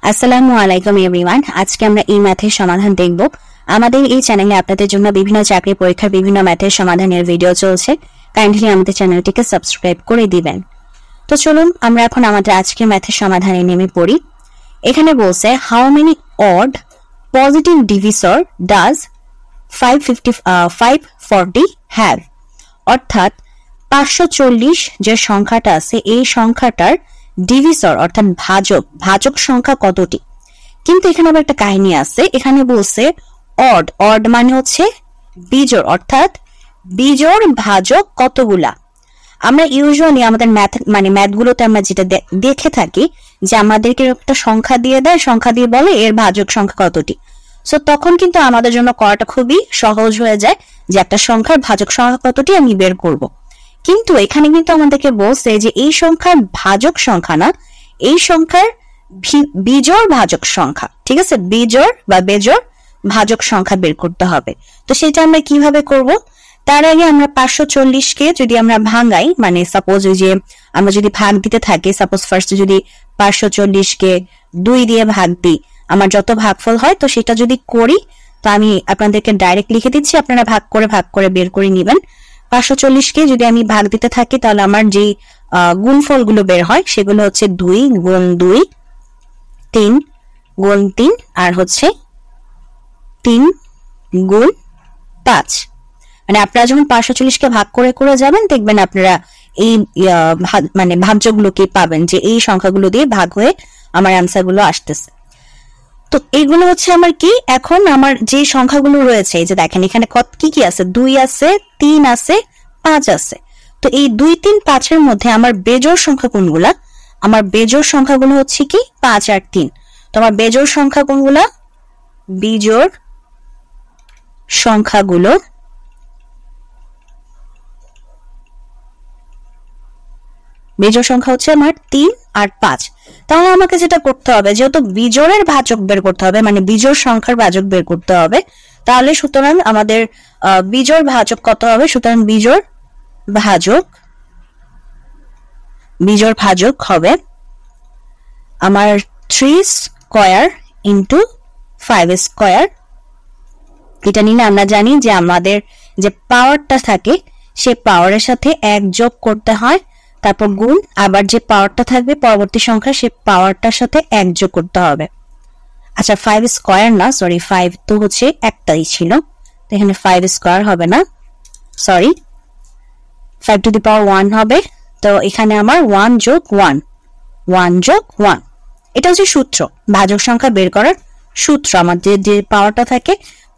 আসসালামু আলাইকুম এভরিওয়ান। আজকে আমরা এই ম্যাথের সমাধান দেখব। আমাদের এই চ্যানেলে আপনাদের জন্য বিভিন্ন চাকরি পরীক্ষার বিভিন্ন ম্যাথের সমাধানের ভিডিও চলছে। কাইন্ডলি আমাদের চ্যানেলটিকে সাবস্ক্রাইব করে দিবেন। তো চলুন আমরা এখন আমাদের আজকের ম্যাথের সমাধানে নেমে পড়ি। এখানে বলছে how many odd positive divisor does 540 have, অর্থাৎ 540 যে সংখ্যাটা আছে এই সংখ্যাটার ডিভিসর অর্থাৎ ভাজক সংখ্যা কতটি। কিন্তু এখানে আবার একটা কাহিনী আছে। এখানে বলছে অড মানে হচ্ছে বিজোড়, অর্থাৎ বিজোড় ভাজক কতগুলা। আমরা ইউজুয়ালি আমাদের ম্যাথগুলোতে আমরা যেটা দেখে থাকি যে আমাদেরকে একটা সংখ্যা দিয়ে দেয়, সংখ্যা দিয়ে বলে এর ভাজক সংখ্যা কতটি। সো তখন কিন্তু আমাদের জন্য করাটা খুবই সহজ হয়ে যায় যে একটা সংখ্যার ভাজক সংখ্যা কতটি আমি বের করব। কিন্তু এখানে কিন্তু আমাদেরকে বলছে যে এই সংখ্যার ভাজক সংখ্যা না, এই সংখ্যার বিজোড় ভাজক সংখ্যা। ঠিক আছে, বিজোড় বা বেজোড় ভাজক সংখ্যা বের করতে হবে। তো সেটা আমরা কিভাবে করব? তার আগে আমরা 540কে যদি আমরা ভাঙাই, মানে সাপোজ ওই যে আমরা যদি ভাগ দিতে থাকি, সাপোজ ফার্স্ট যদি 540কে 2 দিয়ে ভাগ দিই, আমার যত ভাগফল হয় তো সেটা যদি করি, তো আমি আপনাদেরকে ডাইরেক্ট লিখে দিচ্ছি, আপনারা ভাগ করে বের করে নেবেন। 540কে যদি আমি ভাগ দিতে থাকি তাহলে আমার যে গুণফল গুলো বের হয় সেগুলো হচ্ছে 2 গুণ 2, 3 গুণ 3 আর হচ্ছে 3 গুণ 5। মানে আপনারা যখন 540কে ভাগ করে যাবেন দেখবেন আপনারা এই ভাজ্যগুলোকে পাবেন যে এই সংখ্যাগুলো দিয়ে ভাগ হয়ে আমার অ্যান্সার গুলো আসতেছে। তো এইগুলো হচ্ছে আমার কি, এখন আমার যে সংখ্যাগুলো রয়েছে এই যে দেখেন এখানে কি আছে, 2 আছে, 3 আছে, 5 আছে। তো এই 2, 3, 5-এর মধ্যে আমার বেজোড় সংখ্যা কোনগুলা? আমার বেজোড় সংখ্যাগুলো হচ্ছে কি 5 আর 3। তো আমার বেজোড় সংখ্যা কোনগুলা? বিজোড় সংখ্যাগুলো বিজোড় সংখ্যা হচ্ছে আমার 3 আর 5। তাহলে আমাকে যেটা করতে হবে, যেহেতু বিজোড়ের ভাজক বের করতে হবে, মানে বিজোড় সংখ্যার ভাজক বের করতে হবে, তাহলে সুতরাং আমাদের বিজোড় ভাজক কত হবে? সুতরাং বিজোড় ভাজক হবে আমার 3 স্কয়ার ইন্টু 5 স্কয়ার। এটা নিলে আমরা জানি যে আমাদের যে পাওয়ারটা থাকে সে পাওয়ারের সাথে 1 যোগ করতে হয়, তারপর গুণ, আবার যে পাওয়ারটা থাকবে পরবর্তী সংখ্যা সে পাওয়ারটার সাথে 1 যোগ করতে হবে। আচ্ছা 5 স্কয়ার না, সরি 5 তো হচ্ছে একটাই ছিল, তো এখানে 5 স্কয়ার হবে না, সরি 5 টু দি পাওয়ার 1 হবে। তো এখানে আমার 1 যোগ 1 এটা হচ্ছে সূত্র, ভাজক সংখ্যা বের করার সূত্র। আমাদের যে পাওয়ারটা থাকে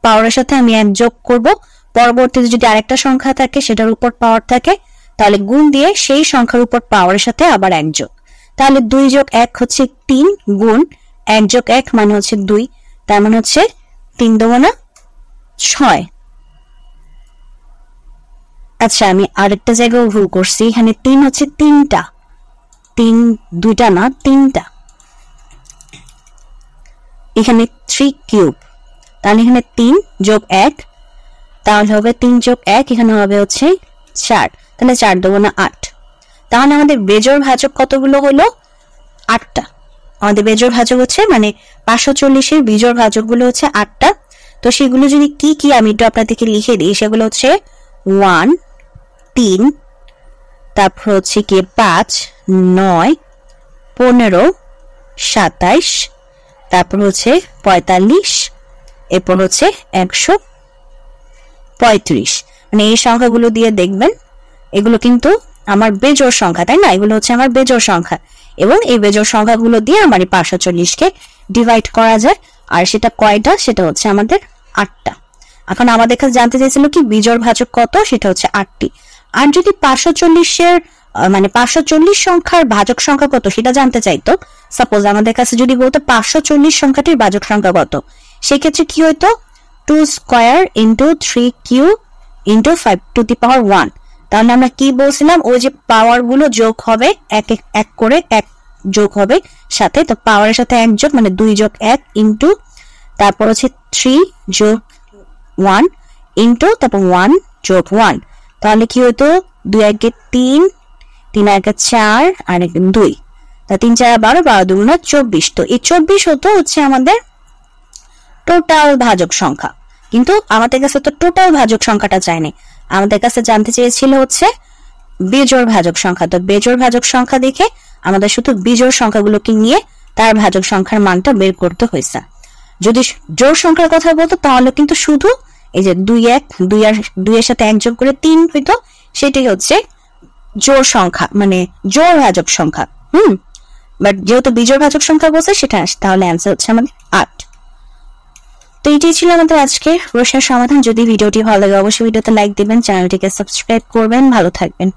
পাওয়ারের সাথে আমি 1 যোগ করব, পরবর্তীতে যদি আরেকটা সংখ্যা থাকে সেটার উপর পাওয়ার থাকে তাহলে গুণ দিয়ে সেই সংখ্যার উপর পাওয়ারের সাথে আবার 1 যোগ, তাহলে 2 যোগ 1 হচ্ছে 3 গুণ 1 যোগ 1 মানে হচ্ছে 2, তার মানে হচ্ছে 3 দুগুণা 6। আচ্ছা আমি আরেকটা জায়গায় ভুল করছি, এখানে 3 হচ্ছে 3টা, 3 2টা না 3টা, এখানে 3 কিউব, তাহলে এখানে 3 যোগ 1 তাহলে হবে 3 যোগ 1, এখানে হবে হচ্ছে 4, তাহলে 4 দুগুণা 8। তাহলে আমাদের বেজোড় ভাজক কতগুলো হলো? 8টা। আমাদের বেজোড় ভাজক হচ্ছে মানে 540-এর বিজোড় ভাজকগুলো হচ্ছে 8টা। তো সেগুলো যদি কি আমি একটু আপনাদেরকে লিখে দিই, সেগুলো হচ্ছে 1 3, তারপর হচ্ছে কি 5 9 15 27, তারপর হচ্ছে 45, এরপর হচ্ছে 135। মানে এই সংখ্যাগুলো দিয়ে দেখবেন এগুলো কিন্তু আমার বেজোড় সংখ্যা, তাই না? এগুলো হচ্ছে আমার বেজোড় সংখ্যা এবং এই বেজোড় সংখ্যাগুলো দিয়ে আমার 540কে ডিভাইড করা যায়। আর সেটা কয়টা? সেটা হচ্ছে আমাদের 8টা। এখন আমাদের কাছে জানতে চাইছিল কি বিজোড় ভাজক কত, সেটা হচ্ছে 8টি। আর যদি 540-এর 540 সংখ্যার ভাজক সংখ্যা কত সেটা জানতে চাইতো, সাপোজ আমাদের কাছে যদি বলতো 540 সংখ্যাটির ভাজক সংখ্যা কত, সেক্ষেত্রে কি হইতো? 2 square into 3 cube into 5 to the power 1। তাহলে আমরা কি বলছিলাম, ওই যে পাওয়ার গুলো যোগ হবে এক করে 1 যোগ হবে সাথে, তো পাওয়ারের সাথে 1 যোগ মানে 2 যোগ 1 ইন্টু তারপর হচ্ছে 3 যোগ 1 ইন্টু তারপর 1 যোগ 1, তাহলে কি হতো 2 1 3 3 1 4 আর 1 2, 3 4 12, 12 2 24। তো এই 24 হচ্ছে আমাদের টোটাল ভাজক সংখ্যা, কিন্তু আমাদের কাছে তো টোটাল ভাজক সংখ্যাটা চাইনি, আমাদের কাছে জানতে চেয়েছিল হচ্ছে বিজোড় ভাজক সংখ্যা। তো বিজোড় ভাজক সংখ্যা দেখে আমাদের শুধু বিজোড় সংখ্যাগুলোকে নিয়ে তার ভাজক সংখ্যার মানটা বের করতে হয়েছে। যদি জোড় সংখ্যার কথা বলতো তাহলে কিন্তু শুধু এই যে 2 1 2 এর সাথে 1 যোগ করে 3 হইতো, সেটাই হচ্ছে জোড় সংখ্যা, মানে জোড় ভাজক সংখ্যা। বাট যেহেতু বিজোড় ভাজক সংখ্যা বলছে সেটা, তাহলে অ্যান্সার হচ্ছে আমাদের 8। তো এটাই ছিল আমাদের আজকে প্রশ্নের সমাধান। যদি ভিডিওটি ভালো লাগে অবশ্যই ভিডিওতে লাইক দিবেন, চ্যানেলটিকে সাবস্ক্রাইব করবেন। ভালো থাকবেন।